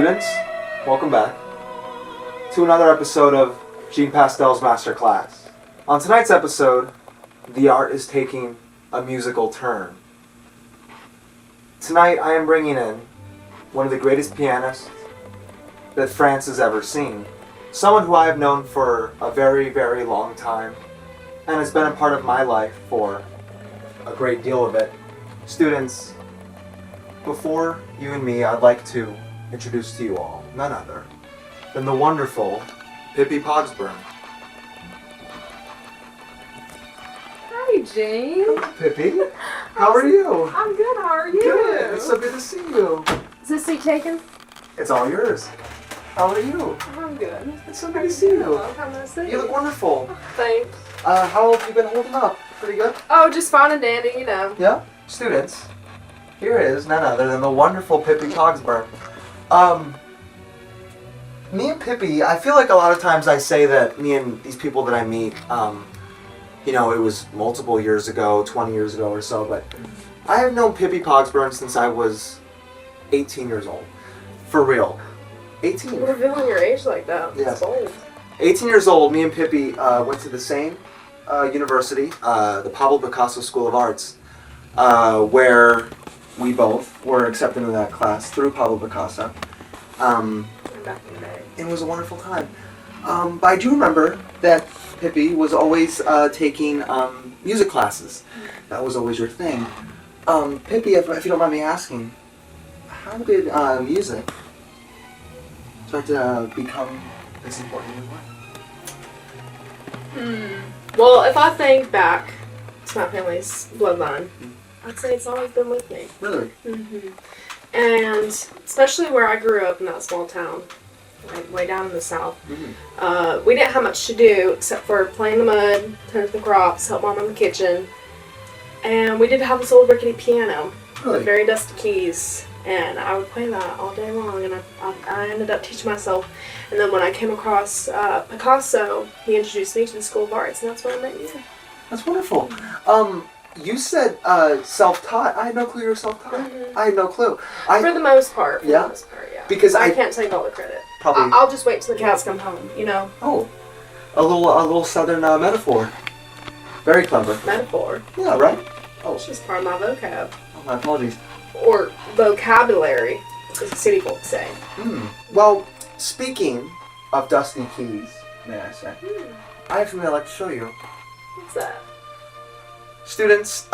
Students, welcome back to another episode of Jean Pastel's Masterclass. On tonight's episode, the art is taking a musical turn. Tonight I am bringing in one of the greatest pianists that France has ever seen. Someone who I have known for a very, very long time and has been a part of my life for a great deal of it. Students, before you and me, I'd like to introduce to you all none other than the wonderful Pippy Pogsburn. Hi, Jane. Pippi, how are you? I'm good. How are you? Good. It's so good to see you. Is this seat taken? It's all yours. How are you? I'm good. It's so good to see you. How nice to see You look wonderful. Thanks. How have you been holding up? Pretty good? Oh, just fine and dandy, you know. Yeah? Students, here is none other than the wonderful Pippy Pogsburn. Me and Pippy, I feel like a lot of times I say that me and these people that I meet, it was multiple years ago, 20 years ago or so, but I have known Pippy Pogsburn since I was 18 years old. For real. 18. You're revealing your age like that. Yes. It's old. 18 years old, me and Pippy went to the same university, the Pablo Picasso School of Arts, where we both were accepted into that class through Pablo Picasso. Back in the day. It was a wonderful time. But I do remember that Pippy was always taking music classes. That was always your thing. Pippy, if you don't mind me asking, how did music start to become this important in your life? Well, if I think back to my family's bloodline, I'd say it's always been with me. Really? Mm-hmm. And especially where I grew up in that small town, way down in the south, we didn't have much to do except for play in the mud, tend to the crops, help mom in the kitchen. And we did have this old rickety piano Really? with very dusty keys. And I would play that all day long, and I ended up teaching myself. And then when I came across Picasso, he introduced me to the School of Arts, and that's where I met you. That's wonderful. You said self-taught. I had no clue you were self-taught. Mm-hmm. I had no clue. For the most part. For Yeah? the most part, yeah. Because I can't take all the credit. Probably. I'll just wait till the cats come home, you know? Oh, a little southern metaphor. Very clever. Metaphor. Yeah, right? Oh, It's just part of my vocab. my apologies. Or vocabulary, as the city folks say. Well, speaking of dusty keys, may I say, I have something I'd like to show you. What's that? Students,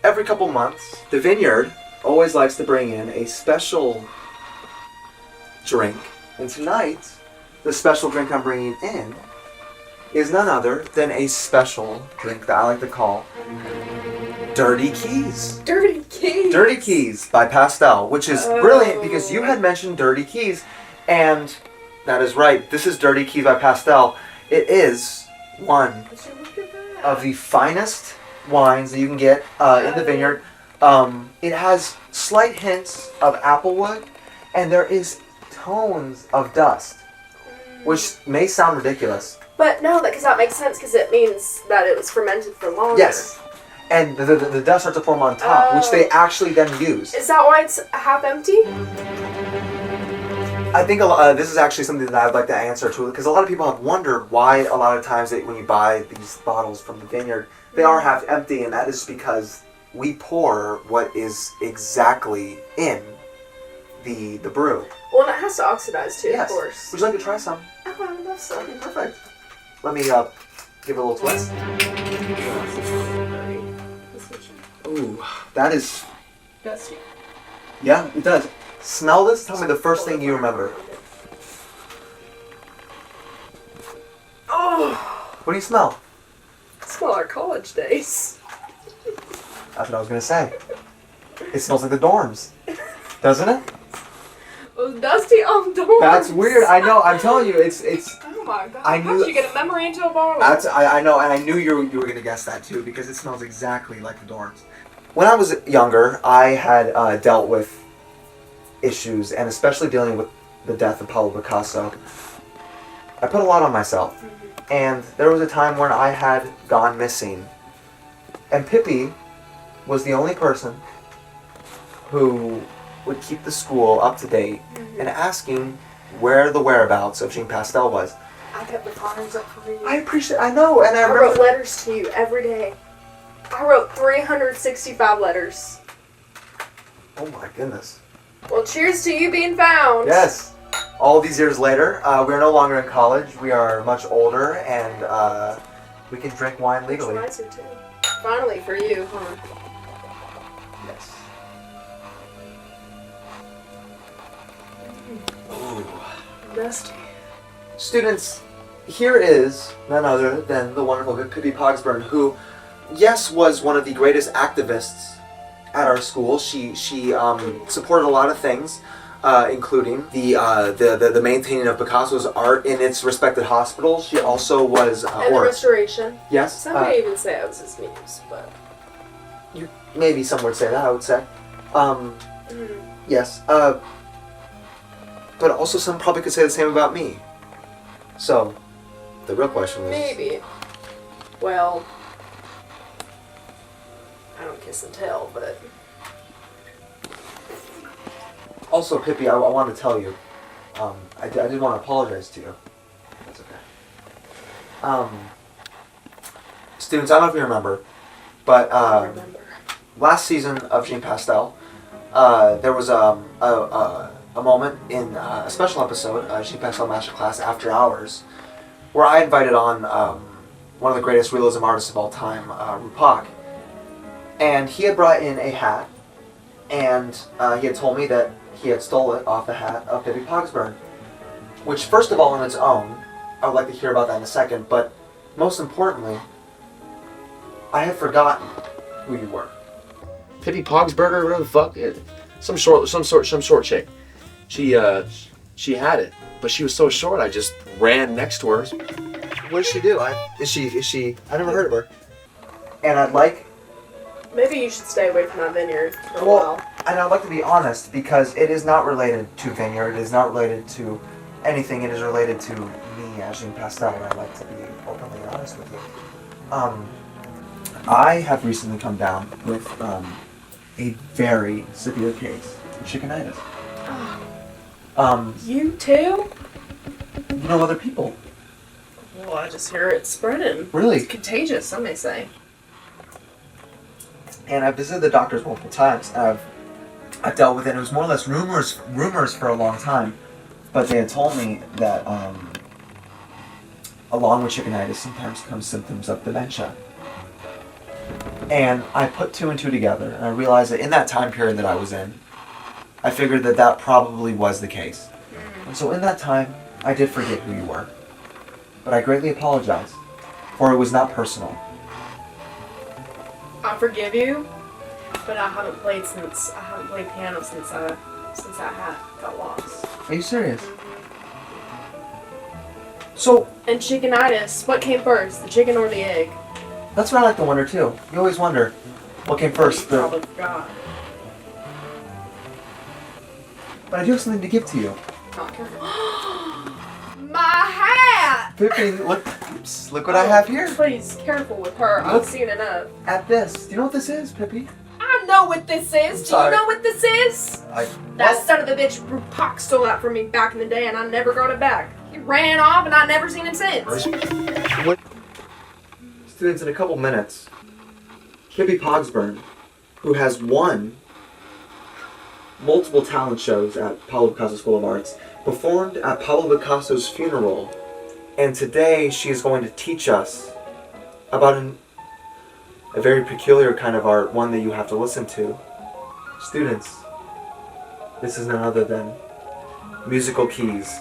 every couple months, the Vineyard always likes to bring in a special drink. And tonight, the special drink I'm bringing in is none other than a special drink that I like to call Dirty Keys. Dirty Keys. Dirty Keys by Pastel, which is brilliant because you had mentioned Dirty Keys, and that is right. This is Dirty Keys by Pastel. It is one Would you look at that? of the finest wines that you can get in the Vineyard. It has slight hints of applewood, and there is tones of dust, which may sound ridiculous. But no, because that makes sense, because it means that it was fermented for longer. Yes, and the dust starts to form on top, which they actually then use. Is that why it's half empty? I think this is actually something that I'd like to answer to, because a lot of people have wondered why a lot of times when you buy these bottles from the Vineyard, they are half empty, and that is because we pour what is exactly in the brew. Well, and it has to oxidize too, Yes. of course. Would you like to try some? Oh, I would love some. Okay, perfect. Let me give it a little twist. Ooh, that is... Dusty. Yeah, it does. Smell this. Tell me the first thing you remember. Oh, What do you smell? I smell our college days. That's what I was going to say. It smells like the dorms. Doesn't it? Those dusty dorms. That's weird. I know. I'm telling you, it's. Oh my god. I How knew- did you get a memory into a bottle? I know, and I knew you were going to guess that too because it smells exactly like the dorms. When I was younger, I had dealt with issues, and especially dealing with the death of Pablo Picasso. I put a lot on myself, and there was a time when I had gone missing, and Pippy was the only person who would keep the school up to date and asking where the whereabouts of Jean Pastel was. I kept the cards up for you. I know, and I wrote letters to you every day. I wrote 365 letters. Oh my goodness. Well, cheers to you being found. Yes. All these years later, we are no longer in college. We are much older, and we can drink wine legally. Much nicer, too. Finally, for you, huh? Yes. Ooh. Dusty. Students, here is none other than the wonderful Pippy Pogsburn, who, yes, was one of the greatest activists at our school. She supported a lot of things, including the maintaining of Picasso's art in its respected hospitals. She also was and the restoration. Yes. Some may even say I was his muse, but maybe some would say that. I would say. Yes. But also some probably could say the same about me. So, the real question is... Maybe. Well, I don't kiss and tell, but... Also, Pippy, I want to tell you, I did want to apologize to you. That's okay. Students, I don't know if you remember, but last season of Jean Pastel, there was a moment in a special episode, Jean Pastel Masterclass After Hours, where I invited on one of the greatest realism artists of all time, Rupak, and he had brought in a hat, and he had told me that he had stolen it off the hat of Pippy Pogsburn, which, first of all, on its own, I would like to hear about that in a second, but most importantly, I had forgotten who you were. Pippy Pogsburn or whatever the fuck. Some short chick. She had it, but she was so short I just ran next to her. What does she do? Is she? I never heard of her. And I'd like. Maybe you should stay away from that vineyard for a while. And I'd like to be honest, because it is not related to Vineyard. It is not related to anything. It is related to me as Jean Pastel, and I'd like to be openly honest with you. I have recently come down with a very severe case of chickenitis. You too? You know other people. Well, I just hear it spreading. Really? It's contagious, some may say. And I've visited the doctors multiple times, and I've dealt with it. It was more or less rumors for a long time, but they had told me that along with chickenitis sometimes comes symptoms of dementia. And I put two and two together, and I realized that in that time period that I was in, I figured that that probably was the case. And so in that time, I did forget who you were. But I greatly apologize, for it was not personal. I forgive you, but I haven't played piano since that hat got lost. Are you serious? So... And chickenitis, what came first, the chicken or the egg? That's what I like to wonder too. You always wonder, what came first? You probably forgot. But I do have something to give to you. Not careful. My hat! Pippy, look what I have here. Please, careful with her. Look. I've seen enough. At this. Do you know what this is, Pippy? I know what this is. Do Sorry. you know what this is? That son of a bitch, Rupak, stole that from me back in the day, and I never got it back. He ran off, and I never seen him since. What? Students, in a couple minutes, Pippy Pogsburn, who has won multiple talent shows at Pablo Picasso School of Arts, performed at Pablo Picasso's funeral, and today she is going to teach us about a very peculiar kind of art, one that you have to listen to. Students, this is none other than musical keys.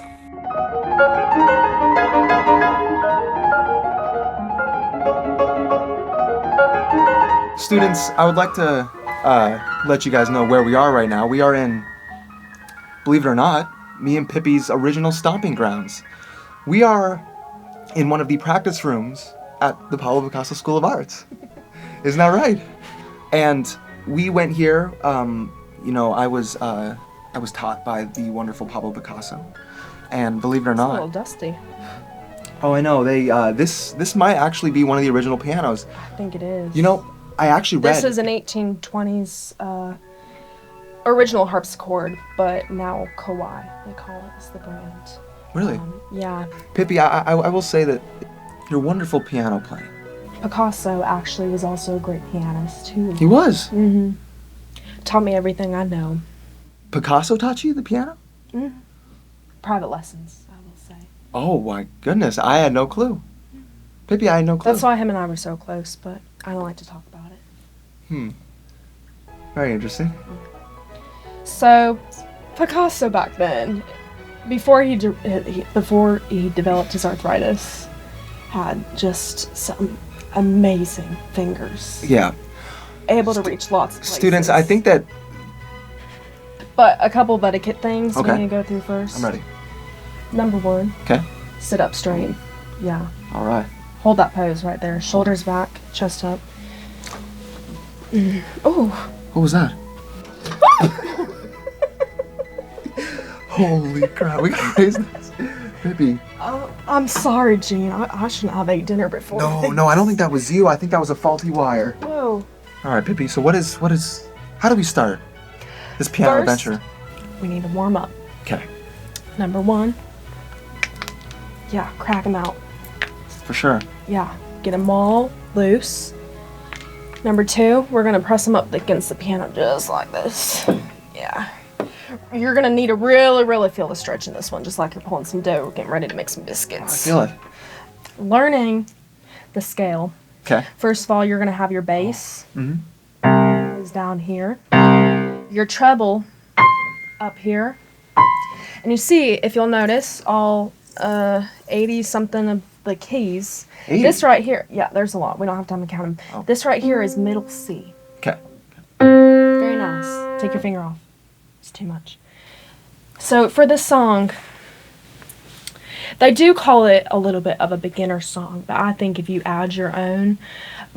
Students, I would like to let you guys know where we are right now. We are in, believe it or not, me and Pippy's original stomping grounds. We are in one of the practice rooms at the Pablo Picasso School of Arts. Isn't that right? And we went here, I was taught by the wonderful Pablo Picasso. And believe it or not... It's a little dusty. Oh, I know. This might actually be one of the original pianos. I think it is. You know, I actually read... This is an 1820s original harpsichord, but now Kawai, they call it, is the brand. Really? Yeah. Pippy, I will say that you're wonderful piano playing. Picasso actually was also a great pianist, too. He was? Mm-hmm. Taught me everything I know. Picasso taught you the piano? Mm-hmm. Private lessons, I will say. Oh my goodness, I had no clue. Pippy, I had no clue. That's why him and I were so close, but I don't like to talk about it. Very interesting. So, Picasso back then, before he developed his arthritis, had just some amazing fingers. Yeah. Able to reach lots of places. Students, I think that... But a couple of etiquette things Okay. we need to go through first. I'm ready. Number 1. Okay. Sit up straight. Yeah. All right. Hold that pose right there. Shoulders back, chest up. Oh. What was that? Holy crap, we gotta raise this. Pippy. I'm sorry, Gene. I shouldn't have ate dinner before. No, I don't think that was you. I think that was a faulty wire. Whoa. All right, Pippy, so how do we start this piano First, adventure? We need to warm up. Okay. Number 1. Yeah, crack them out. For sure. Yeah, get them all loose. Number 2, we're gonna press them up against the piano just like this. Yeah. You're gonna need to really, really feel the stretch in this one, just like you're pulling some dough or getting ready to make some I biscuits. feel it. Learning the scale. Okay. First of all, you're gonna have your bass Mm-hmm. is down here, your treble up here, and you see, if you'll notice, all 80 something of the keys. 80? This right here, yeah, there's a lot. We don't have time to count them. Oh. This right here is middle C. Okay. Very nice. Take your finger off. It's too much. So for this song, they do call it a little bit of a beginner song, but I think if you add your own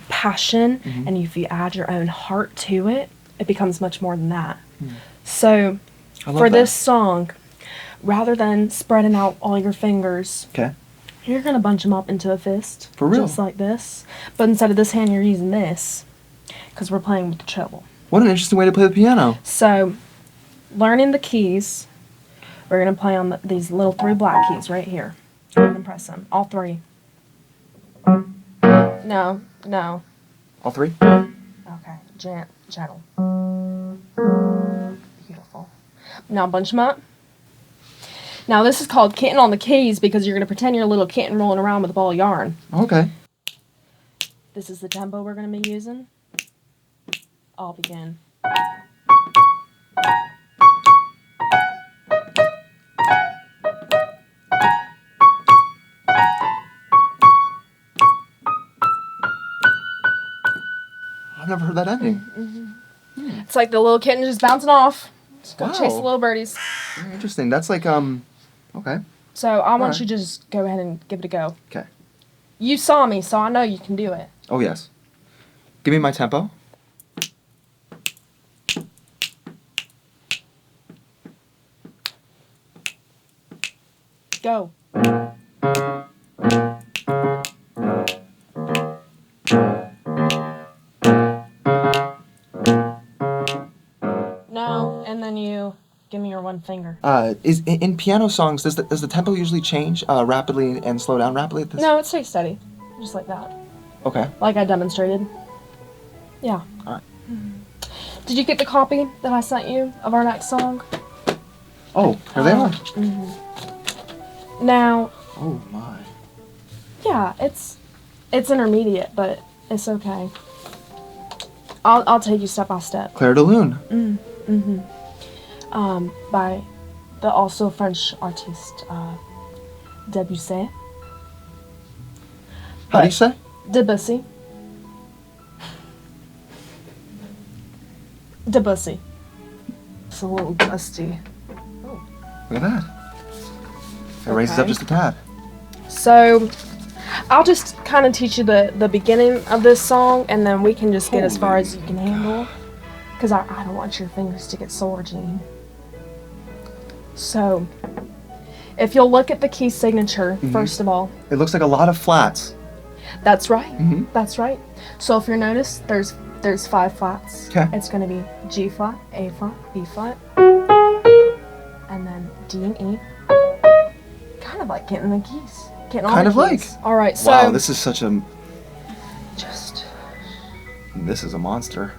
passion and if you add your own heart to it, it becomes much more than that. So I love for that. this song, rather than spreading out all your fingers, Okay. you're going to bunch them up into a fist. For real? Just like this. But instead of this hand, you're using this because we're playing with the treble. What an interesting way to play the piano. So, learning the keys, we're going to play on these little 3 black keys right here. I'm going to press them. All 3. No. All 3? Okay. Gentle. Beautiful. Now bunch them up. Now this is called kitten on the keys because you're going to pretend you're a little kitten rolling around with a ball of yarn. Okay. This is the tempo we're going to be using. I'll begin. I've never heard that ending. It's like the little kitten just bouncing off. Just go Wow. chase the little birdies. Very interesting. That's like, okay. So I want Alright. you to just go ahead and give it a go. Okay. You saw me, so I know you can do it. Oh, yes. Give me my tempo. Go. No, and then you give me your one finger. Is in piano songs, does the tempo usually change rapidly and slow down rapidly? No, it stays steady. Just like that. Okay. Like I demonstrated. Yeah. Alright. Did you get the copy that I sent you of our next song? Oh, here they are. Now, Oh my. yeah, it's intermediate, but it's okay. I'll take you step by step. Claire de Lune. By the also French artist Debussy. How do you say? Debussy. Debussy. It's a little dusty. Look at that. It raises up Okay. just a tad. So, I'll just kind of teach you the beginning of this song, and then we can just get as far as you can handle. Because I don't want your fingers to get sore, Gene. So, if you'll look at the key signature, first of all. It looks like a lot of flats. That's right. Mhm. That's right. So if you notice, there's There's 5 flats. Okay. It's gonna be G flat, A flat, B flat, and then D and E. Kind of like getting the keys. Getting all Kind the of like. keys. All right, so Wow, this is such a. just This is a monster.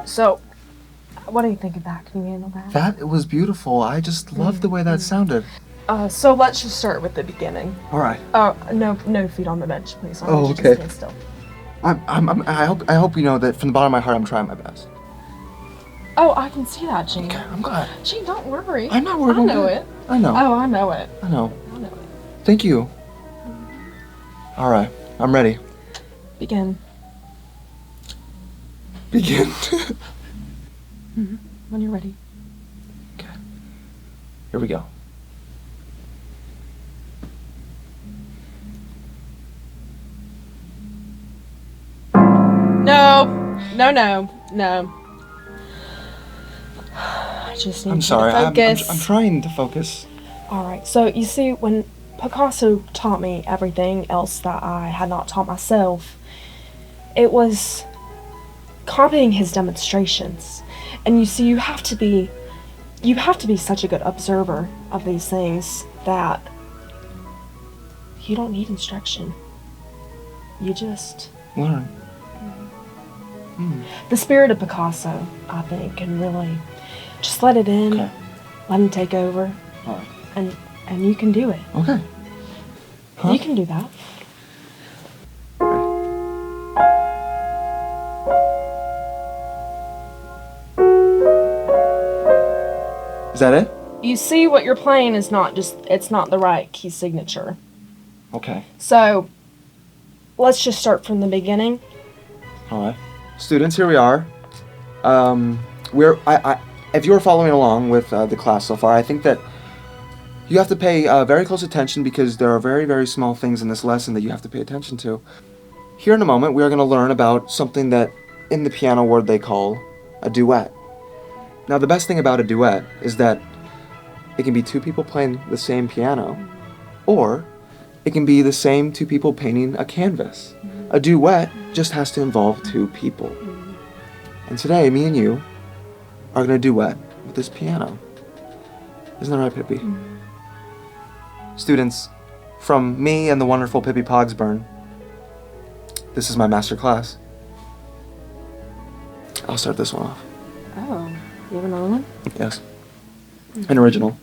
so. What do you think of that? Can you handle that? That was beautiful. I just love the way that sounded. So let's just start with the beginning. All right. Oh, no feet on the bench, please. Oh, Just okay. stand still. I hope you know that from the bottom of my heart, I'm trying my best. Oh, I can see that, Gene. Okay, I'm glad. Gene, don't worry. I'm not worried. I I'm know good. it. I know. Oh, I know it. I know. I know it. Thank you. All right, I'm ready. Begin. Begin. When you're ready. Here we go. No. I just need I'm you sorry. to focus. I'm trying to focus. All right. So you see, when Picasso taught me everything else that I had not taught myself, it was copying his demonstrations. And you see, you have to be such a good observer of these things that you don't need instruction. You just Learn. the spirit of Picasso, I think, can really just let it in, Okay. let him take over, All right. and you can do it. Okay. Huh? You can do that. Is that it? You see, what you're playing is it's not the right key signature. Okay. So let's just start from the beginning. All right. Students, here we are. If you're following along with the class so far, I think that you have to pay very close attention because there are very, very small things in this lesson that you have to pay attention to. Here in a moment, we are going to learn about something that in the piano world they call a duet. Now, the best thing about a duet is that it can be two people playing the same piano, or it can be the same two people painting a canvas. A duet just has to involve two people. And today, me and you are going to duet with this piano. Isn't that right, Pippy? Students, from me and the wonderful Pippy Pogsburn, this is my master class. I'll start this one off. Oh, you have another one? Yes. An original.